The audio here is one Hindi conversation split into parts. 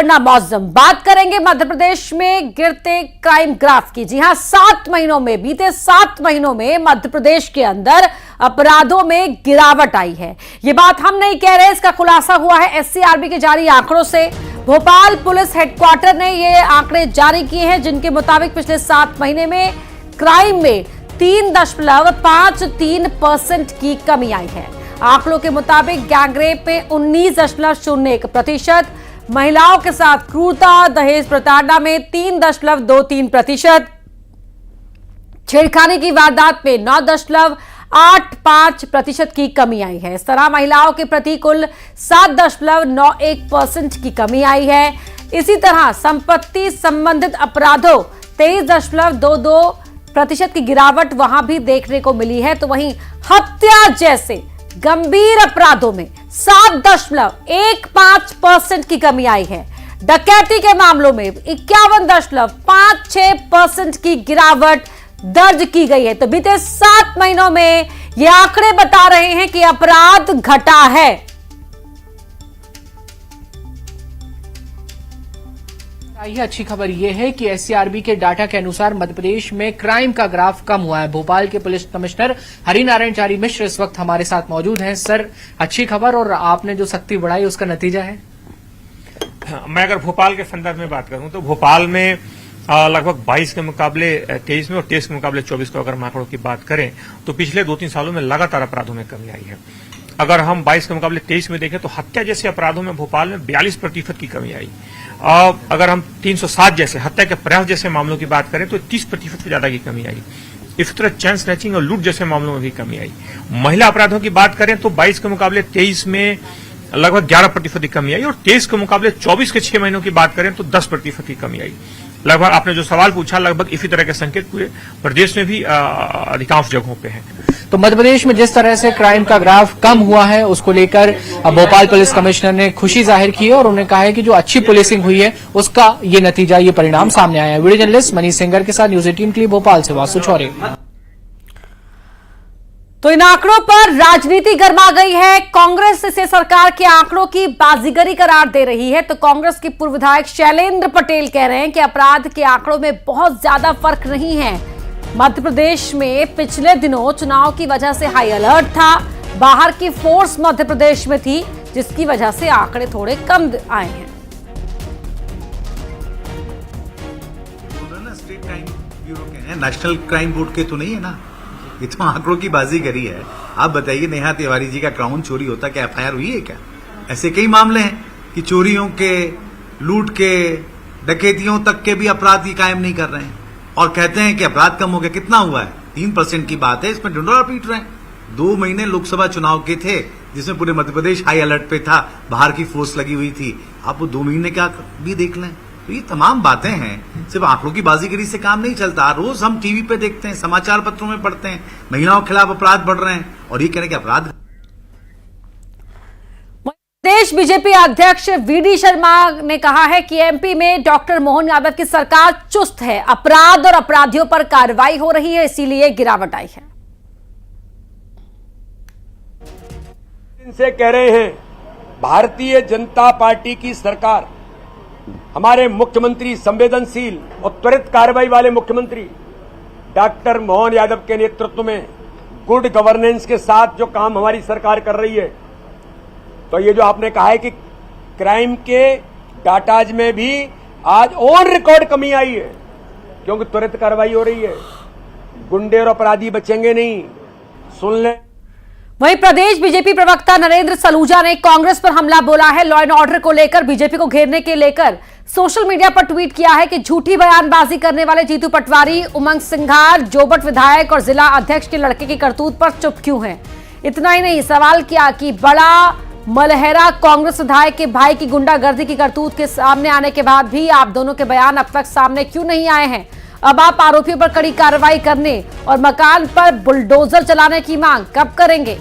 ना मौसम बात करेंगे मध्य प्रदेश में गिरते क्राइम ग्राफ की। जी हां, 7 महीनों में, बीते 7 महीनों में मध्य प्रदेश के अंदर अपराधों में गिरावट आई है। यह बात हम नहीं कह रहे, इसका खुलासा हुआ है एससीआरबी के जारी आंकड़ों से। भोपाल पुलिस हेडक्वार्टर ने ये आंकड़े जारी किए हैं, जिनके मुताबिक पिछले 7 महीने में क्राइम में 3.53% की कमी आई है। आंकड़ों के मुताबिक गैंगरेप में 19.01%, महिलाओं के साथ क्रूरता दहेज प्रताड़ना में 3.23%, छेड़खानी की वारदात में 9.85% की कमी आई है। इस तरह महिलाओं के प्रति कुल 7.91% की कमी आई है। इसी तरह संपत्ति संबंधित अपराधों 23.22% की गिरावट वहां भी देखने को मिली है। तो वहीं हत्या जैसे गंभीर अपराधों में 7.15% की कमी आई है। डकैती के मामलों में 51.56% की गिरावट दर्ज की गई है। तो बीते 7 महीनों में ये आंकड़े बता रहे हैं कि अपराध घटा है। अच्छी खबर यह है कि एससीआरबी के डाटा के अनुसार मध्य प्रदेश में क्राइम का ग्राफ कम हुआ है। भोपाल के पुलिस कमिश्नर हरिनारायण चारी मिश्र इस वक्त हमारे साथ मौजूद हैं। सर, अच्छी खबर, और आपने जो सख्ती बढ़ाई उसका नतीजा है? मैं अगर भोपाल के संदर्भ में बात करूं तो भोपाल में लगभग 22 के मुकाबले 23 में और 23 के मुकाबले 24 को अगर आंकड़ों की बात करें तो पिछले 2-3 सालों में लगातार अपराधों में कमी आई है। अगर हम 22 के मुकाबले 23 में देखें तो हत्या जैसे अपराधों में भोपाल में 42% की कमी आई। अगर हम 307 जैसे हत्या के प्रयास जैसे मामलों की बात करें तो 30% से ज्यादा की कमी आई। इसी तरह चैन स्नैचिंग और लूट जैसे मामलों में भी कमी आई। महिला अपराधों की बात करें तो 22 के मुकाबले 23 में लगभग 11% की कमी आई, और 23 के मुकाबले 24 के 6 महीनों की बात करें तो 10% की कमी आई। लगभग आपने जो सवाल पूछा, लगभग इसी तरह के संकेत पूरे प्रदेश में भी अधिकांश जगहों पे हैं। तो मध्य प्रदेश में जिस तरह से क्राइम का ग्राफ कम हुआ है उसको लेकर भोपाल पुलिस कमिश्नर ने खुशी जाहिर की है, और उन्होंने कहा है कि जो अच्छी पुलिसिंग हुई है उसका ये नतीजा, ये परिणाम सामने आया है। वीडियो जर्नलिस्ट मनीष सिंगर के साथ न्यूज 18 के लिए भोपाल से वासु चौरे। तो इन आंकड़ों पर राजनीति गर्मा गई है। कांग्रेस इसे सरकार के आंकड़ों की बाजीगरी करार दे रही है। तो कांग्रेस के पूर्व विधायक शैलेंद्र पटेल कह रहे हैं कि अपराध के आंकड़ों में बहुत ज्यादा फर्क नहीं है। मध्य प्रदेश में पिछले दिनों चुनाव की वजह से हाई अलर्ट था, बाहर की फोर्स मध्य प्रदेश में थी, जिसकी वजह से आंकड़े थोड़े कम आए हैं। स्टेट क्राइम ब्यूरो के हैं, नेशनल क्राइम बोर्ड के तो नहीं है ना। ये तो आंकड़ों की बाजीगरी है। आप बताइए, नेहा तिवारी जी का क्राउन चोरी होता, क्या एफआईआर हुई है क्या? ऐसे कई मामले हैं कि चोरियों के, लूट के, डकैतियों तक के भी अपराध की कायम नहीं कर रहे हैं, और कहते हैं कि अपराध कम हो गया। कितना हुआ है? 3% की बात है, इसमें ढिंढोरा पीट रहे हैं। 2 महीने लोकसभा चुनाव के थे जिसमें पूरे मध्य प्रदेश हाई अलर्ट पे था, बाहर की फोर्स लगी हुई थी। आप वो 2 महीने का भी देख लें। तो ये तमाम बातें हैं, सिर्फ आंकड़ों की बाजीगरी से काम नहीं चलता। रोज हम टीवी पे देखते हैं, समाचार पत्रों में पढ़ते हैं, महिलाओं के खिलाफ अपराध बढ़ रहे हैं, और ये कह रहे हैं कि अपराध। प्रदेश बीजेपी अध्यक्ष वीडी शर्मा ने कहा है कि एमपी में डॉक्टर मोहन यादव की सरकार चुस्त है, अपराध और अपराधियों पर कार्रवाई हो रही है, इसीलिए गिरावट आई है। इनसे कह रहे हैं, भारतीय जनता पार्टी की सरकार, हमारे मुख्यमंत्री संवेदनशील और त्वरित कार्रवाई वाले मुख्यमंत्री डॉक्टर मोहन यादव के नेतृत्व में गुड गवर्नेंस के साथ जो काम हमारी सरकार कर रही है, तो ये जो आपने कहा है कि क्राइम के डाटाज में भी आज ऑन रिकॉर्ड कमी आई है, क्योंकि त्वरित कार्रवाई हो रही है। गुंडे और अपराधी बचेंगे नहीं। सुन लें। वहीं प्रदेश बीजेपी प्रवक्ता नरेंद्र सलूजा ने कांग्रेस पर हमला बोला है। लॉ एंड ऑर्डर को लेकर, बीजेपी को घेरने के लेकर सोशल मीडिया पर ट्वीट किया है कि झूठी बयानबाजी करने वाले जीतू पटवारी, उमंग सिंघार, जोबट विधायक और जिला अध्यक्ष के लड़के की करतूत पर चुप क्यों हैं। इतना ही नहीं, सवाल किया कि बड़ा मलहरा कांग्रेस विधायक के भाई की गुंडागर्दी की करतूत के सामने आने के बाद भी आप दोनों के बयान अब तक सामने क्यों नहीं आए हैं। अब आप आरोपियों पर कड़ी कार्रवाई करने और मकान पर बुलडोजर चलाने की मांग कब करेंगे।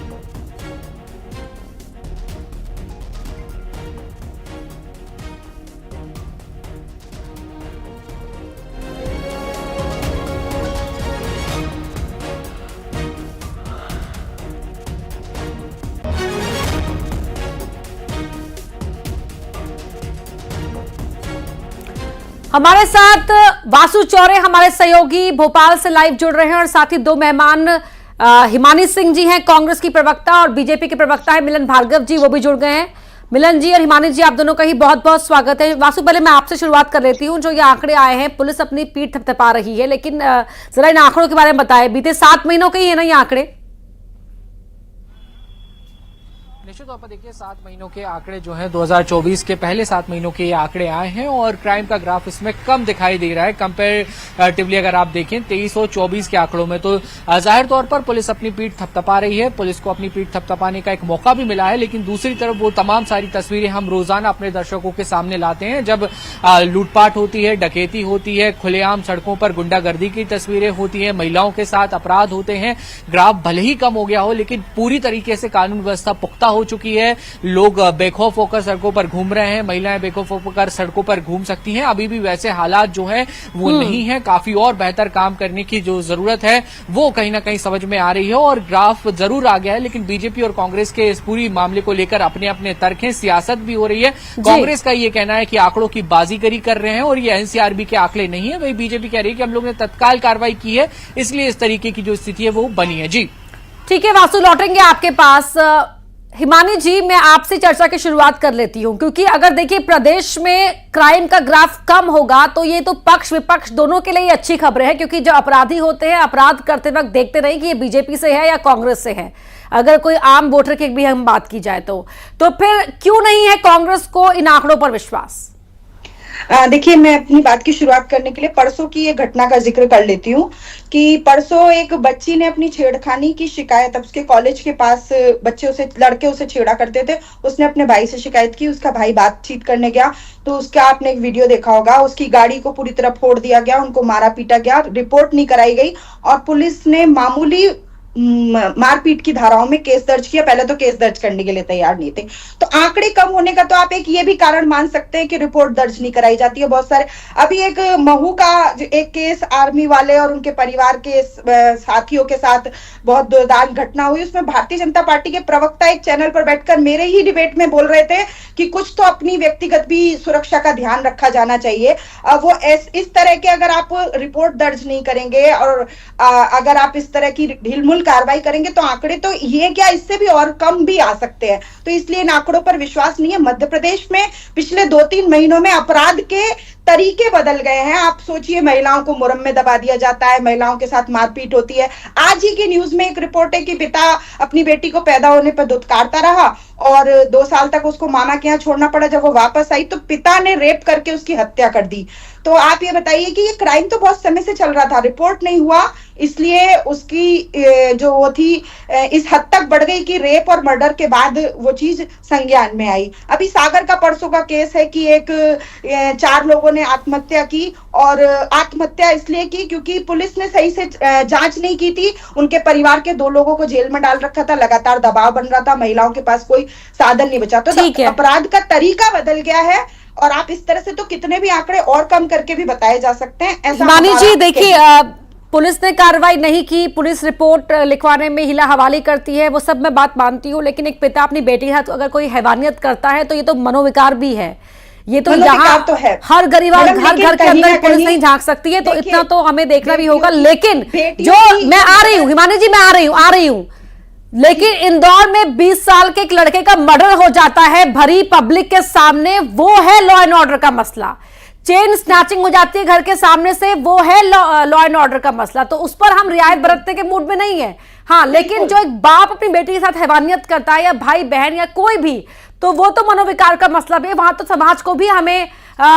हमारे साथ वासु चौरे हमारे सहयोगी भोपाल से लाइव जुड़ रहे हैं और साथ ही दो मेहमान हिमानी सिंह जी हैं, कांग्रेस की प्रवक्ता, और बीजेपी के प्रवक्ता है मिलन भार्गव जी, वो भी जुड़ गए हैं। मिलन जी और हिमानी जी, आप दोनों का ही बहुत बहुत स्वागत है। वासु, पहले मैं आपसे शुरुआत कर लेती हूँ। जो ये आंकड़े आए हैं, पुलिस अपनी पीठ थपथपा रही है, लेकिन जरा इन आंकड़ों के बारे में बताएं। बीते 7 महीनों के ही है ना ये आंकड़े? निश्चित तौर पर देखिए 7 महीनों के आंकड़े जो हैं 2024 के पहले 7 महीनों के ये आंकड़े आए हैं और क्राइम का ग्राफ इसमें कम दिखाई दे रहा है कंपेरेटिवली। अगर आप देखें 23 और 24 के आंकड़ों में, तो जाहिर तौर पर पुलिस अपनी पीठ थपथपा रही है। पुलिस को अपनी पीठ थपथपाने का एक मौका भी मिला है, लेकिन दूसरी तरफ वो तमाम सारी तस्वीरें हम रोजाना अपने दर्शकों के सामने लाते हैं, जब लूटपाट होती है, डकैती होती है, खुलेआम सड़कों पर गुंडागर्दी की तस्वीरें होती है, महिलाओं के साथ अपराध होते हैं। ग्राफ भले ही कम हो गया हो, लेकिन पूरी तरीके से कानून व्यवस्था पुख्ता हो चुकी है। लोग बेखौफ होकर सड़कों पर घूम रहे हैं, महिलाएं बेखौफ होकर सड़कों पर घूम सकती हैं। अभी भी वैसे हालात जो हैं वो नहीं है। काफी और बेहतर काम करने की जो जरूरत है वो कहीं ना कहीं समझ में आ रही है और ग्राफ जरूर आ गया है। लेकिन बीजेपी और कांग्रेस के इस पूरी मामले को लेकर अपने अपने तर्क हैं, सियासत भी हो रही है। कांग्रेस का ये कहना है कि आंकड़ों की बाजीगरी कर रहे हैं और ये एनसीआरबी के आंकड़े नहीं है। वही बीजेपी कह रही है कि हम लोग ने तत्काल कार्रवाई की है, इसलिए इस तरीके की जो स्थिति है वो बनी है। जी ठीक है वासु, लौटेंगे आपके पास। हिमानी जी, मैं आपसे चर्चा की शुरुआत कर लेती हूं, क्योंकि अगर देखिए प्रदेश में क्राइम का ग्राफ कम होगा तो ये तो पक्ष विपक्ष दोनों के लिए अच्छी खबर है, क्योंकि जो अपराधी होते हैं अपराध करते वक्त देखते नहीं कि ये बीजेपी से है या कांग्रेस से है। अगर कोई आम वोटर की भी हम बात की जाए तो फिर क्यों नहीं है कांग्रेस को इन आंकड़ों पर विश्वास? देखिए, मैं अपनी बात की शुरुआत करने के लिए परसों की एक घटना का जिक्र कर लेती हूँ कि परसों एक बच्ची ने अपनी छेड़खानी की शिकायत, अब उसके कॉलेज के पास लड़के उसे छेड़ा करते थे, उसने अपने भाई से शिकायत की। उसका भाई बातचीत करने गया तो उसका आपने एक वीडियो देखा होगा, उसकी गाड़ी को पूरी तरह फोड़ दिया गया, उनको मारा पीटा गया, रिपोर्ट नहीं कराई गई और पुलिस ने मामूली मारपीट की धाराओं में केस दर्ज किया। पहले तो केस दर्ज करने के लिए तैयार नहीं थे। तो आंकड़े कम होने का तो आप एक ये भी कारण मान सकते हैं कि रिपोर्ट दर्ज नहीं कराई जाती है बहुत सारे। अभी एक महू का एक केस, आर्मी वाले और उनके परिवार के साथियों के साथ बहुत दुर्दांत घटना हुई। उसमें भारतीय जनता पार्टी के प्रवक्ता एक चैनल पर बैठकर मेरे ही डिबेट में बोल रहे थे कि कुछ तो अपनी व्यक्तिगत भी सुरक्षा का ध्यान रखा जाना चाहिए। वो इस तरह के अगर आप रिपोर्ट दर्ज नहीं करेंगे और अगर आप इस तरह की ढीलमुल कार्रवाई करेंगे तो आंकड़े तो ये क्या, इससे भी और कम भी आ सकते हैं। तो इसलिए इन आंकड़ों पर विश्वास नहीं है। मध्य प्रदेश में पिछले 2-3 महीनों में अपराध के तरीके बदल गए हैं। आप सोचिए, महिलाओं को मुरम में दबा दिया जाता है, महिलाओं के साथ मारपीट होती है। आज ही की न्यूज में एक रिपोर्ट है कि पिता अपनी बेटी को पैदा होने पर दुत्कारता रहा और 2 साल तक उसको मामा के यहाँ छोड़ना पड़ा। जब वो वापस आई तो पिता ने रेप करके उसकी हत्या कर दी। तो आप ये बताइए कि ये क्राइम तो बहुत समय से चल रहा था, रिपोर्ट नहीं हुआ, इसलिए उसकी जो वो थी इस हद तक बढ़ गई कि रेप और मर्डर के बाद वो चीज संज्ञान में आई। अभी सागर का परसों का केस है कि 4 लोगों ने आत्महत्या की और आत्महत्या इसलिए की क्योंकि पुलिस ने सही से जांच नहीं की थी। उनके परिवार के 2 लोगों को जेल में डाल रखा था, लगातार दबाव बन रहा था, महिलाओं के पास कोई साधन नहीं बचा। तो अपराध का तरीका बदल गया है और आप इस तरह से तो कितने भी आंकड़े और कम करके भी बताए जा सकते हैं। ऐसा मानी जी, देखिए पुलिस ने कार्रवाई नहीं की, पुलिस रिपोर्ट लिखवाने में हिला हवाली करती है, वो सब मैं बात मानती हूँ, लेकिन एक पिता अपनी बेटी के साथ अगर कोई हैवानियत करता है तो ये तो मनोविकार भी है। ये तो यहाँ तो है, हर गरीबार घर के अंदर पुलिस नहीं झांक सकती है, तो इतना तो हमें देखना भी होगा। लेकिन जो मैं आ रही हूँ हिमानी जी, मैं आ रही हूँ लेकिन इंदौर में 20 साल के एक लड़के का मर्डर हो जाता है भरी पब्लिक के सामने, वो है लॉ एंड ऑर्डर का मसला। चेन स्नैचिंग हो जाती है घर के सामने से, वो है लॉ एंड ऑर्डर का मसला। तो उस पर हम रियायत बरतने के मूड में नहीं है। हाँ, लेकिन जो एक बाप अपनी बेटी के साथ हैवानियत करता है या भाई बहन या कोई भी, तो वो तो मनोविकार का मसला भी है। वहां तो समाज को भी हमें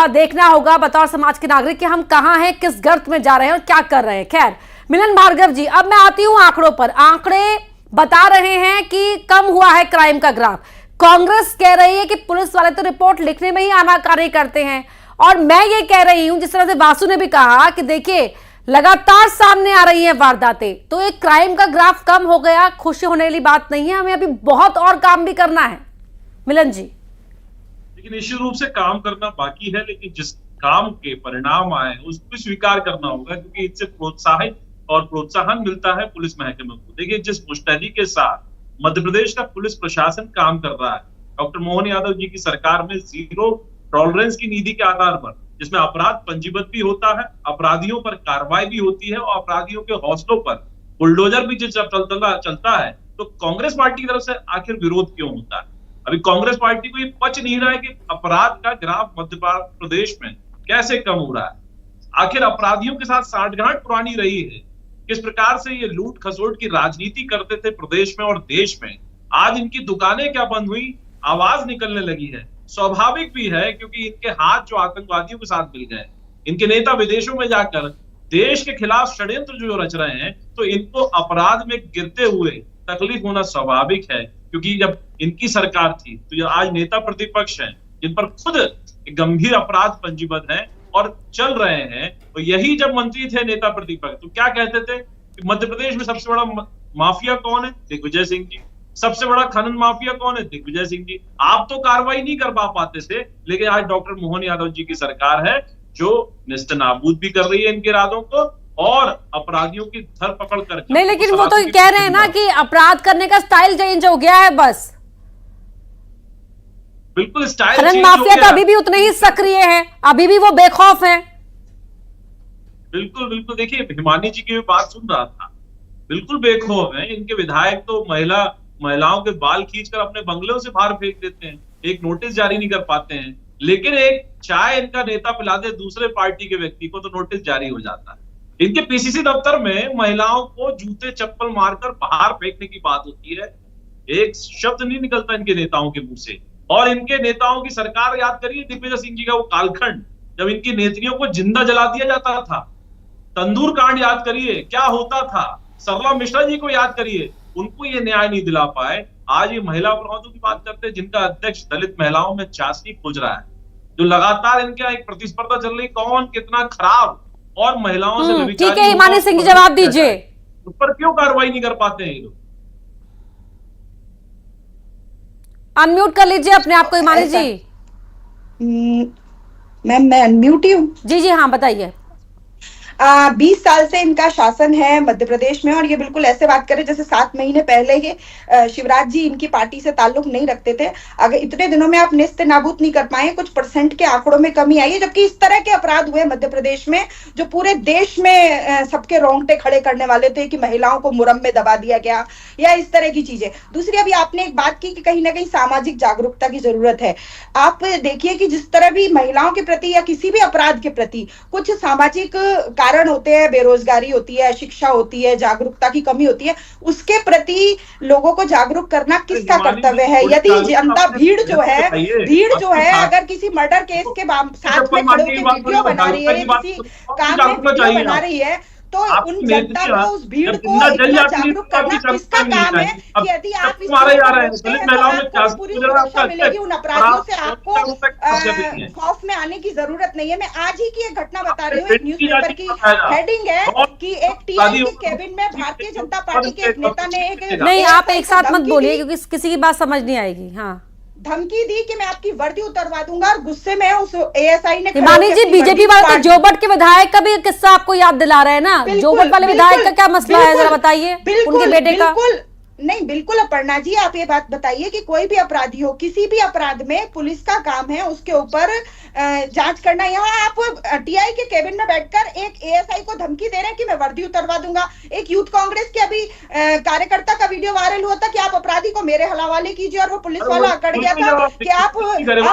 देखना होगा बतौर समाज के नागरिक कि हम कहाँ हैं, किस गर्त में जा रहे हैं और क्या कर रहे हैं। खैर, मिलन भार्गव जी, अब मैं आती हूं आंकड़ों पर। आंकड़े बता रहे हैं कि कम हुआ है क्राइम का ग्राफ। कांग्रेस कह रही है कि पुलिस वाले तो रिपोर्ट लिखने में ही आनाकानी करते हैं, और मैं ये कह रही हूं जिस तरह से वासु ने भी कहा कि देखिए लगातार सामने आ रही है वारदातें, तो एक क्राइम का ग्राफ कम हो गया, खुशी होने वाली बात नहीं है। हमें अभी बहुत और काम भी करना है। मिलन जी, लेकिन निश्चित रूप से काम करना बाकी है, लेकिन जिस काम के परिणाम आए उसको स्वीकार करना होगा, क्योंकि इससे प्रोत्साहित और प्रोत्साहन मिलता है पुलिस महकमे को। देखिए, जिस मुस्तैदी के साथ मध्य प्रदेश का पुलिस प्रशासन काम कर रहा है, डॉक्टर मोहन यादव जी की सरकार में 0 टॉलरेंस की नीति के आधार पर जिसमें अपराध पंजीबद्ध भी होता है, अपराधियों पर कार्रवाई भी होती है और अपराधियों के हौसलों पर बुलडोजर भी जब चलता है, तो कांग्रेस पार्टी की तरफ से आखिर विरोध क्यों होता है? अभी कांग्रेस पार्टी को ये पच नहीं रहा है कि अपराध का ग्राफ मध्य प्रदेश में कैसे कम हो रहा है। आखिर अपराधियों के साथ साठगांठ पुरानी रही है, किस प्रकार से ये लूट खसोट की राजनीति करते थे प्रदेश में और देश में। आज इनकी दुकानें क्या बंद हुई, आवाज निकलने लगी है। स्वाभाविक भी है क्योंकि इनके हाथ जो आतंकवादियों के साथ मिल गए, इनके नेता विदेशों में जाकर देश के खिलाफ षड्यंत्र जो रच रहे हैं, तो इनको अपराध में गिरते हुए तकलीफ होना स्वाभाविक है। क्योंकि जब इनकी सरकार थी तो ये आज नेता प्रतिपक्ष हैं जिन पर खुद गंभीर अपराध पंजीबद्ध हैं और चल रहे हैं। तो यही जब मंत्री थे नेता प्रतिपक्ष, तो क्या कहते थे कि मध्य प्रदेश में सबसे बड़ा माफिया कौन है? दिग्विजय सिंह जी। सबसे बड़ा खनन माफिया कौन है? दिग्विजय सिंह जी। आप तो कार्रवाई नहीं कर पाते थे, लेकिन आज डॉक्टर मोहन यादव जी की सरकार है जो नेस्तनाबूद भी कर रही है इनके इरादों को और अपराधियों की धरपकड़ कर। नहीं, लेकिन वो तो कह रहे हैं ना कि अपराध करने का स्टाइल चेंज हो गया है। बस बिल्कुल स्टाइल खनन माफिया तो अभी भी उतने ही सक्रिय है, अभी भी वो बेखौफ है। बिल्कुल बिल्कुल। देखिए, हिमानी जी की बात सुन रहा था, बिल्कुल बेखौफ है। इनके विधायक तो महिलाओं के बाल खींचकर अपने बंगलों से बाहर फेंक देते हैं, एक नोटिस जारी नहीं कर पाते हैं। लेकिन एक चाय इनका नेता पिला दे दूसरे पार्टी के व्यक्ति को तो नोटिस जारी हो जाता है। इनके पीसीसी दफ्तर में महिलाओं को जूते चप्पल मारकर बाहर फेंकने की बात होती है, एक शब्द नहीं निकलता इनके नेताओं के मुंह से। और इनके नेताओं की सरकार याद करिए, दिग्विजय सिंह जी का वो कालखंड जब इनकी नेत्रियों को जिंदा जला दिया जाता था। तंदूर कांड याद करिए, क्या होता था। सरला मिश्रा जी को याद करिए, उनको ये न्याय नहीं दिला पाए। आज ये महिला अपराधों की बात करते हैं जिनका अध्यक्ष दलित महिलाओं में चाशनी खोज रहा है, जो लगातार इनका एक प्रतिस्पर्धा चल रही, कौन कितना खराब और महिलाओं से। ठीक है हिमानी सिंह जी, जवाब दीजिए। उस पर क्यों कार्रवाई नहीं कर पाते हैं ये लोग? अनम्यूट कर लीजिए अपने आप को हिमानी जी। मैम मैं अनम्यूट ही हूँ। जी हाँ, बताइए। 20 साल से इनका शासन है मध्य प्रदेश में और ये बिल्कुल ऐसे बात करें जैसे 7 महीने पहले ही शिवराज जी इनकी पार्टी से ताल्लुक नहीं रखते थे। अगर इतने दिनों में आप नेस्त नाबूद नहीं कर पाए, कुछ परसेंट के आंकड़ों में कमी आई है, जबकि इस तरह के अपराध हुए मध्य प्रदेश में जो पूरे देश में सबके रोंगटे खड़े करने वाले थे कि महिलाओं को मुरम में दबा दिया गया या इस तरह की चीजें। दूसरी, अभी आपने एक बात की कि कहीं ना कहीं सामाजिक जागरूकता की जरूरत है। आप देखिए कि जिस तरह भी महिलाओं के प्रति या किसी भी अपराध के प्रति कुछ सामाजिक कारण होते हैं, बेरोजगारी होती है, शिक्षा होती है, जागरूकता की कमी होती है, उसके प्रति लोगों को जागरूक करना किसका कर्तव्य है? यदि जनता भीड़ जो है अगर किसी मर्डर केस के साथ में खड़े होकर वीडियो बना रही है, किसी काम में वीडियो बना रही है, तो उन जनता को, उस भीड़ को इतना जागरूक करना किसका काम है कि यदि आप इस आपको पूरी सुरक्षा मिलेगी, उन अपराधियों से आपको खौफ में आने की जरूरत नहीं है। मैं आज ही की एक घटना बता रही हूँ, एक न्यूज़पेपर की हेडिंग है कि एक टीआई के केबिन में भारतीय जनता पार्टी के एक नेता ने एक, नहीं आप एक साथ मत बोलिए क्योंकि किसी की बात समझ नहीं आएगी। हाँ, धमकी दी कि मैं आपकी वर्दी उतरवा दूंगा और गुस्से में उस एएसआई ने। हिमानी जी, बीजेपी वाले तो जोबट के विधायक का भी किस्सा आपको याद दिला रहे हैं ना? जोबट वाले विधायक का क्या मसला है, जरा बताइए। उनके बेटे का नहीं, बिल्कुल अपर्णा जी, आप ये बात बताइए कि कोई भी अपराधी हो, किसी भी अपराध में पुलिस का काम है उसके ऊपर जांच करना। यहाँ आप टीआई के केबिन में बैठकर एक एएसआई को धमकी दे रहे हैं कि मैं वर्दी उतरवा दूंगा। एक यूथ कांग्रेस के अभी कार्यकर्ता का वीडियो वायरल हुआ था कि आप अपराधी को मेरे हवाले कीजिए और वो पुलिस वाला अकड़ गया था कि आप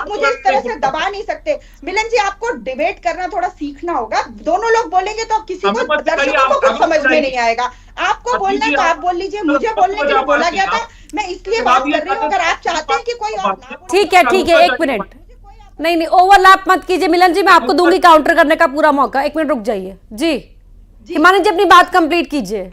मुझे इस तरह से दबा नहीं सकते। मिलन जी, आपको डिबेट करना थोड़ा सीखना होगा। दोनों लोग बोलेंगे तो किसी को, दर्शकों को कुछ समझ में नहीं आएगा। आपको बोलना है तो आप बोल लीजिए, मुझे बोलने के लिए बोला गया था, मैं इसलिए बात कर रही हूँ। अगर आप चाहते हैं कि कोई और, ठीक है, एक मिनट, नहीं ओवरलैप मत कीजिए। मिलन जी, मैं आपको दूंगी काउंटर करने का पूरा मौका। 1 मिनट रुक जाइए। जी हिमानी जी, अपनी बात कंप्लीट कीजिए।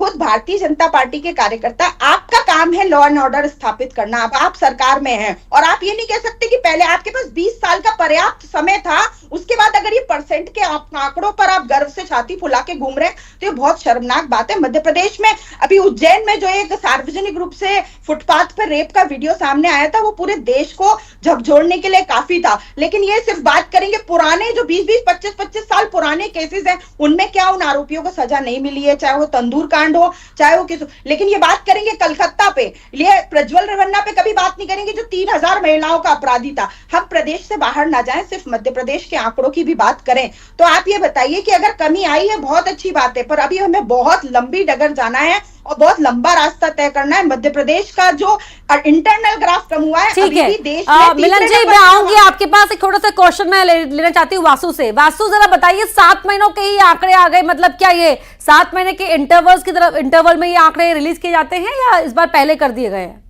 खुद भारतीय जनता पार्टी के कार्यकर्ता, आपका काम है लॉ एंड ऑर्डर स्थापित करना। अब आप सरकार में हैं और आप ये नहीं कह सकते कि पहले आपके पास 20 साल का पर्याप्त समय था, उसके बाद अगर ये परसेंट के आंकड़ों पर आप गर्व से छाती फुला के घूम रहे हैं तो ये बहुत शर्मनाक बात है। मध्य प्रदेश में अभी उज्जैन में जो एक सार्वजनिक रूप से फुटपाथ पर रेप का वीडियो सामने आया था, वो पूरे देश को झकझोरने के लिए काफी था। लेकिन ये सिर्फ बात करेंगे पुराने जो 20-20, 25-25 साल पुराने पुराने केसेस हैं उनमें क्या उन आरोपियों को सजा नहीं मिली है, चाहे वो तंदूर कांड हो चाहे वो किस, लेकिन ये बात करेंगे कलकत्ता पे, ये प्रज्वल रेवन्ना पे कभी बात नहीं करेंगे जो 3000 महिलाओं का अपराधी था। हम प्रदेश से बाहर ना जाएं, सिर्फ मध्य प्रदेश के आंकड़ों की भी बात करें तो आप ये बताइए कि अगर कमी आई है बहुत अच्छी बात है, पर अभी हमें बहुत लंबी डगर जाना है और बहुत लंबा रास्ता तय करना है। मध्य प्रदेश का जो इंटरनल ग्राफ कम हुआ है ठीक अभी है। भी देश में मिलन जी, मैं आऊंगी आपके पास। एक थोड़ा सा क्वेश्चन मैं लेना चाहती हूँ वासु से। वासु, जरा बताइए, 7 महीनों के ही आंकड़े आ गए, मतलब क्या ये 7 महीने के इंटरवल में ये आंकड़े रिलीज किए जाते हैं या इस बार पहले कर दिए गए हैं?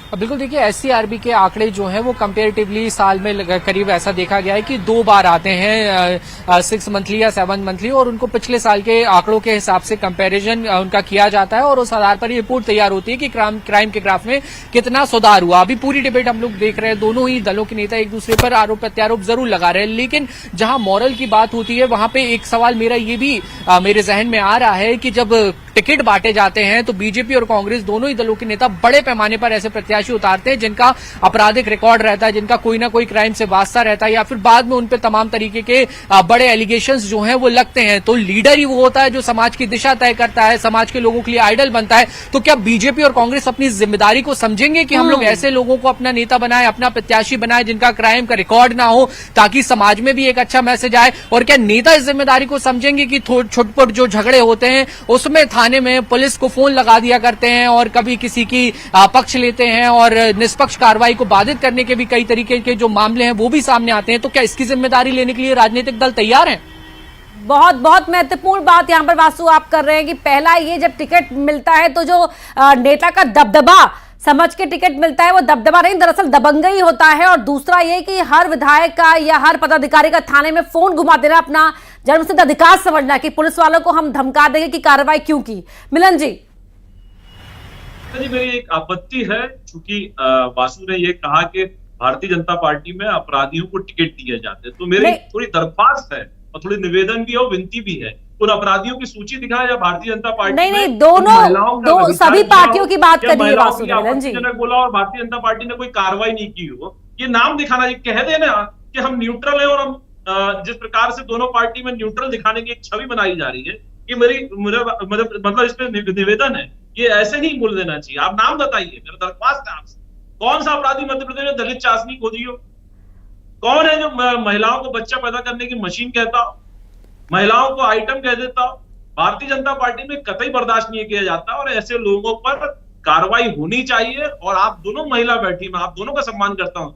बिल्कुल, देखिए एससीआरबी के आंकड़े जो हैं वो कंपेरेटिवली साल में करीब ऐसा देखा गया है कि 2 बार आते हैं, 6 मंथली या 7 मंथली, और उनको पिछले साल के आंकड़ों के हिसाब से कंपैरिजन उनका किया जाता है और उस आधार पर ये रिपोर्ट तैयार होती है कि क्राइम के ग्राफ में कितना सुधार हुआ। अभी पूरी डिबेट हम लोग देख रहे हैं, दोनों ही दलों के नेता एक दूसरे पर आरोप प्रत्यारोप जरूर लगा रहे हैं, लेकिन जहां मॉरल की बात होती है वहां पे एक सवाल मेरा ये भी मेरे जहन में आ रहा है कि जब टिकट बांटे जाते हैं तो बीजेपी और कांग्रेस दोनों ही दलों के नेता बड़े पैमाने पर ऐसे प्रत्याशी उतारते हैं जिनका आपराधिक रिकॉर्ड रहता है, जिनका कोई ना कोई क्राइम से वास्ता रहता है, या फिर बाद में उन पे तमाम तरीके के बड़े एलिगेशंस जो हैं वो लगते हैं। तो लीडर ही वो होता है जो समाज की दिशा तय करता है, समाज के लोगों के लिए आइडल बनता है। तो क्या बीजेपी और कांग्रेस अपनी जिम्मेदारी को समझेंगे कि हम लोग ऐसे लोगों को अपना नेता बनाए, अपना प्रत्याशी बनाए जिनका क्राइम का रिकॉर्ड ना हो, ताकि समाज में भी एक अच्छा मैसेज आए? और क्या नेता इस जिम्मेदारी को समझेंगे कि छोटपुट जो झगड़े होते हैं उसमें थाने में पुलिस को फोन लगा दिया करते हैं और कभी किसी की पक्ष लेते हैं और निष्पक्ष कार्रवाई को बाधित करने के भी कई तरीके के जो मामले हैं वो भी सामने आते हैं? तो क्या इसकी जिम्मेदारी लेने के लिए राजनीतिक दल तैयार हैं? बहुत बहुत महत्वपूर्ण बात यहाँ पर वासु आप कर रहे हैं कि पहला ये, जब टिकट मिलता है तो जो नेता का दबदबा समझ के टिकट मिलता है वो दबदबा नहीं, दरअसल दबंगई होता है। और दूसरा ये कि हर विधायक का या हर पदाधिकारी का थाने में फोन घुमा देना अपना जन्मसिद्ध अधिकार समझना कि पुलिस वालों को हम धमका देंगे कि कार्रवाई क्यों की। मिलन जी, मेरी एक आपत्ति है, चूंकि वासु ने ये कहा कि भारतीय जनता पार्टी में अपराधियों को टिकट दिए जाते हैं, तो मेरी थोड़ी दरख्वास्त है और थोड़ी निवेदन भी और विनती भी है, उन अपराधियों की सूची दिखाया या भारतीय जनता पार्टी नहीं दोनों सभी पार्टियों की बात करिए वासु जी। बोला और भारतीय जनता पार्टी ने कोई कार्रवाई नहीं की हो, ये नाम दिखाना, कह देना कि हम न्यूट्रल है और हम जिस प्रकार से दोनों पार्टी में न्यूट्रल दिखाने की एक छवि बनाई जा रही है, ये मतलब इसमें निवेदन है, ये ऐसे नहीं बोल देना चाहिए। आप नाम बताइए, मेरा दरख्वास्त है आपसे, कौन सा अपराधी मध्य प्रदेश में दलित चाशनी खोदी हो? कौन है जो महिलाओं को बच्चा पैदा करने की मशीन कहता हो, महिलाओं को आइटम कह देता हो? भारतीय जनता पार्टी में कतई बर्दाश्त नहीं किया जाता और ऐसे लोगों पर कार्रवाई होनी चाहिए। और आप दोनों महिला बैठी, मैं आप दोनों का सम्मान करता हूं,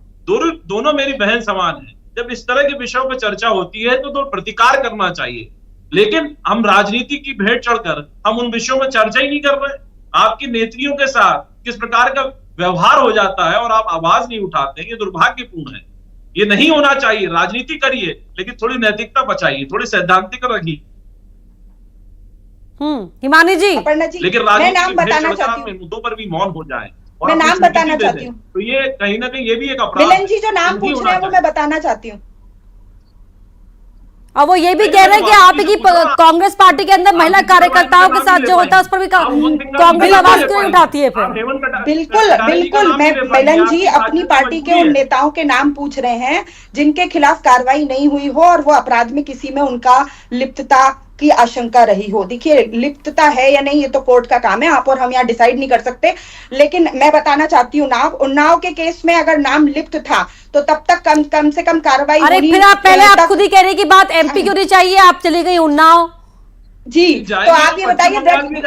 दोनों मेरी बहन समान है। जब इस तरह के विषयों पर चर्चा होती है तो प्रतिकार करना चाहिए, लेकिन हम राजनीति की भेंट चढ़कर हम उन विषयों में चर्चा ही नहीं कर रहे। आपकी नेत्रियों के साथ किस प्रकार का व्यवहार हो जाता है और आप आवाज नहीं उठाते, ये दुर्भाग्यपूर्ण है। ये नहीं होना चाहिए। राजनीति करिए लेकिन थोड़ी नैतिकता बचाइए, थोड़ी सैद्धांतिक रखिए। हिमानी जी, लेकिन राजनीति मुद्दों पर भी मौन हो जाए। मैं नाम बताना चाहती हूँ, तो ये कहीं ना कहीं ये भी एक अपराध। मिलन जी जो नाम पूछ रहे हैं वो मैं बताना चाहती हूँ, और वो ये भी कह रहे हैं कि आप की कांग्रेस पार्टी के अंदर महिला कार्यकर्ताओं के साथ जो होता है उस पर भी कांग्रेस आवाज क्यों उठाती है फिर? बिल्कुल बिल्कुल, मैं मिलन जी अपनी पार्टी के उन नेताओं के नाम पूछ रहे हैं जिनके खिलाफ कार्रवाई नहीं हुई हो और वो अपराध में किसी में उनका लिप्तता की आशंका रही हो। देखिए, लिप्तता है या नहीं ये तो कोर्ट का काम है, आप और हम यहाँ डिसाइड नहीं कर सकते, लेकिन मैं बताना चाहती हूँ उन्नाव के केस में अगर नाम लिप्त था तो तब तक कम से कम कार्रवाई। अरे फिर आप पहले आप खुद ही कह रहे कि बात एमपी क्यों नहीं चाहिए, आप चली गई उन्नाव जी। तो आप ये बताइए,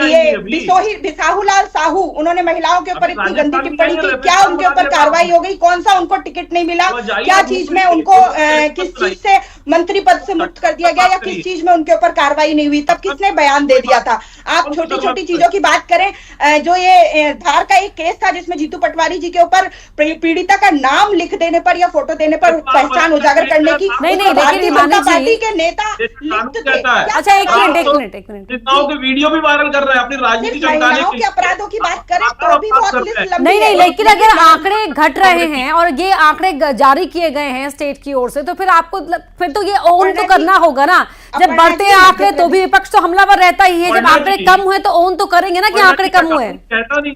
ये बिसाहूलाल साहू उन्होंने महिलाओं के ऊपर इतनी गंदी टिप्पणी की, क्या उनके ऊपर कार्रवाई हो गई? कौन सा उनको टिकट नहीं मिला? क्या चीज में उनको किस चीज से मंत्री पद से मुक्त कर दिया गया या किस चीज में उनके ऊपर कार्रवाई नहीं हुई? तब किसने बयान दे दिया था? आप छोटी छोटी चीजों की बात करें। जो ये धार का एक केस था जिसमें जीतू पटवारी जी के ऊपर पीड़िता का नाम लिख देने पर या फोटो देने पर पहचान उजागर करने की, भारतीय जनता पार्टी के नेता लिप्त थे। अच्छा एक मिनट के वीडियो भी वायरल कर रहे हैं अपनी राजनीति चमकाने के अपराधों की बात करें तो भी बहुत लिस्ट लंबी नहीं, लेकिन अगर आंकड़े घट रहे हैं और ये आंकड़े जारी किए गए हैं स्टेट की ओर से, तो फिर आपको फिर तो ये ओन तो करना होगा ना। जब बढ़ते हैं आंकड़े तो भी विपक्ष तो हमलावर रहता ही है, जब आंकड़े कम हुए तो ओन तो करेंगे ना कि आंकड़े कम हुए।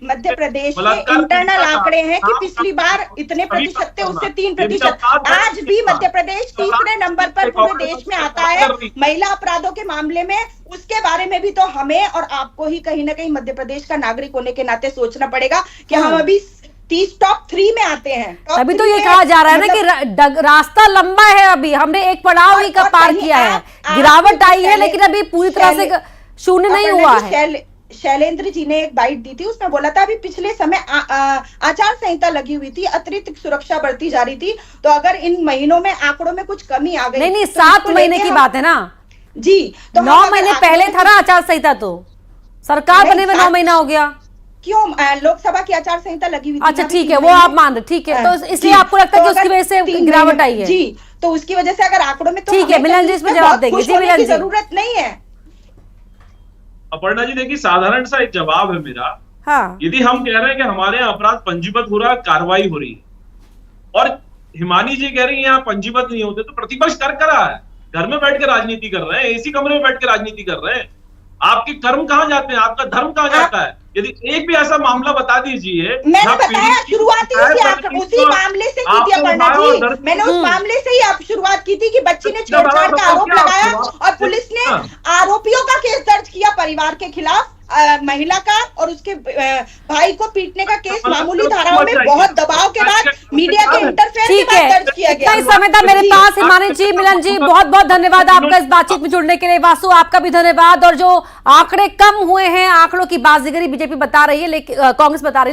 मध्य प्रदेश में इंटरनल आंकड़े हैं कि पिछली बार इतने प्रतिशत थे, उससे 3%। आज भी मध्य प्रदेश तीसरे नंबर स्तर पर पूरे देश में आता है महिला अपराधों के मामले में, उसके बारे में भी तो हमें और आपको ही कहीं ना कहीं मध्य प्रदेश का नागरिक होने के नाते सोचना पड़ेगा कि हम अभी 30 टॉप 3 में आते हैं। अभी तो ये कहा जा रहा है ना कि रास्ता लंबा है, अभी हमने एक पड़ाव ही का पार किया है, गिरावट आई है लेकिन अभी पूरी तरह से शून्य नहीं हुआ है। शैलेंद्र जी ने एक बाइट दी थी, उसमें बोला था अभी पिछले समय आचार संहिता लगी हुई थी, अतिरिक्त सुरक्षा बरती जा रही थी, तो अगर इन महीनों में आंकड़ों में कुछ कमी आ गई नहीं तो 7 महीने की बात है ना जी, तो 9 महीने पहले था ना आचार संहिता, तो सरकार बने हुए 9 महीना हो गया, क्यों लोकसभा की आचार संहिता लगी हुई थी। अच्छा ठीक है, वो आप मान रहे, ठीक है, तो इसलिए आपको लगता है कि उसकी वजह से गिरावट आई है? जी, तो उसकी वजह से अगर आंकड़ों में, तो ठीक है मिलन जी इसमें जवाब देंगे। जी मिलन जी, जरूरत नहीं है। अपर्णा जी देखिए, साधारण सा एक जवाब है मेरा। हाँ, यदि हम कह रहे हैं कि हमारे यहाँ अपराध पंजीबद्ध हो रहा है, कार्रवाई हो रही है, और हिमानी जी कह रही है यहाँ पंजीबद्ध नहीं होते, तो प्रतिपक्ष कर रहा है, घर में बैठ के राजनीति कर रहे हैं, एसी कमरे में बैठ के राजनीति कर रहे हैं। आपके कर्म कहां जाते हैं, आपका धर्म कहां जाता है? यदि एक भी ऐसा मामला बता दीजिए। मैंने बताया शुरुआती उसी मामले से की थी अपर्णा जी, मैंने उस मामले से ही आप शुरुआत की थी कि बच्ची ने छेड़छाड़ का आरोप लगाया और पुलिस ने आरोपियों का केस दर्ज किया परिवार के खिलाफ, महिला का और उसके भाई को पीटने का केस मामूली धाराओं में बहुत दबाव के बाद मीडिया के इंटरफेयर के बाद दर्ज किया गया। इतना समय था मेरे पास। हिमानी जी, मिलन जी, बहुत बहुत धन्यवाद आपका इस बातचीत में जुड़ने के लिए। वासु आपका भी धन्यवाद। और जो आंकड़े कम हुए हैं, आंकड़ों की बाजीगरी बीजेपी बता रही है, लेकिन कांग्रेस बता रही है,